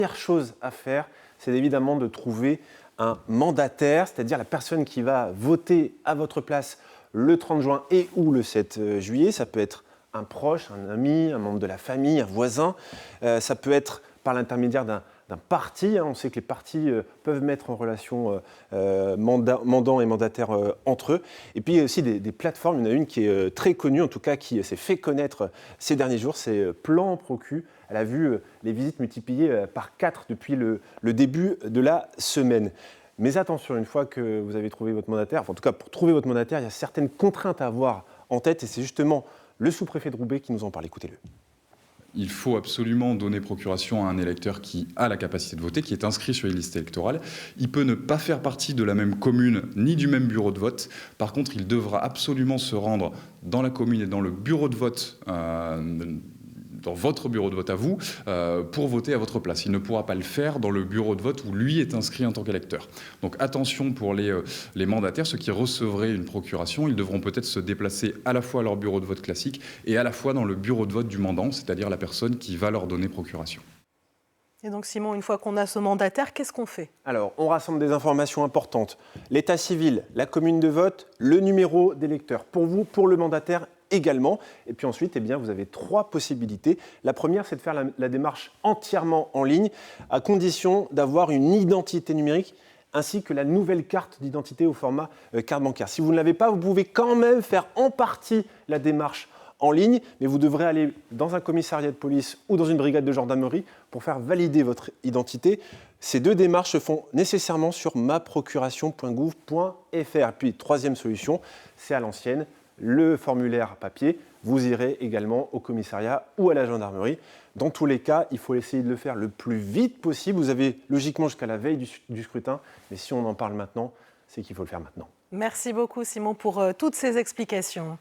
Première chose à faire, c'est évidemment de trouver un mandataire, c'est-à-dire la personne qui va voter à votre place le 30 juin et ou le 7 juillet. Ça peut être un proche, un ami, un membre de la famille, un voisin. Ça peut être par l'intermédiaire d'un parti. On sait que les partis peuvent mettre en relation mandants et mandataires entre eux. Et puis il y a aussi des plateformes. Il y en a une qui est très connue, en tout cas qui s'est fait connaître ces derniers jours, c'est Plan Procu. Elle a vu les visites multipliées par 4 depuis le début de la semaine. Mais attention, une fois que vous avez trouvé votre mandataire, enfin, en tout cas pour trouver votre mandataire, il y a certaines contraintes à avoir en tête et c'est justement le sous-préfet de Roubaix qui nous en parle. Écoutez-le. Il faut absolument donner procuration à un électeur qui a la capacité de voter, qui est inscrit sur les listes électorales. Il peut ne pas faire partie de la même commune ni du même bureau de vote. Par contre, il devra absolument se rendre dans la commune et dans le bureau de vote, dans votre bureau de vote à vous, pour voter à votre place. Il ne pourra pas le faire dans le bureau de vote où lui est inscrit en tant qu'électeur. Donc attention pour les mandataires, ceux qui recevraient une procuration, ils devront peut-être se déplacer à la fois à leur bureau de vote classique et à la fois dans le bureau de vote du mandant, c'est-à-dire la personne qui va leur donner procuration. Et donc Simon, une fois qu'on a ce mandataire, qu'est-ce qu'on fait? Alors, on rassemble des informations importantes. L'état civil, la commune de vote, le numéro d'électeur. Pour vous, pour le mandataire également. Et puis ensuite, eh bien, vous avez 3 possibilités. La première, c'est de faire la démarche entièrement en ligne, à condition d'avoir une identité numérique ainsi que la nouvelle carte d'identité au format carte bancaire. Si vous ne l'avez pas, vous pouvez quand même faire en partie la démarche en ligne, mais vous devrez aller dans un commissariat de police ou dans une brigade de gendarmerie pour faire valider votre identité. Ces 2 démarches se font nécessairement sur maprocuration.gouv.fr. Puis, troisième solution, c'est à l'ancienne, le formulaire papier. Vous irez également au commissariat ou à la gendarmerie. Dans tous les cas, il faut essayer de le faire le plus vite possible. Vous avez logiquement jusqu'à la veille du scrutin, mais si on en parle maintenant, c'est qu'il faut le faire maintenant. Merci beaucoup Simon pour toutes ces explications.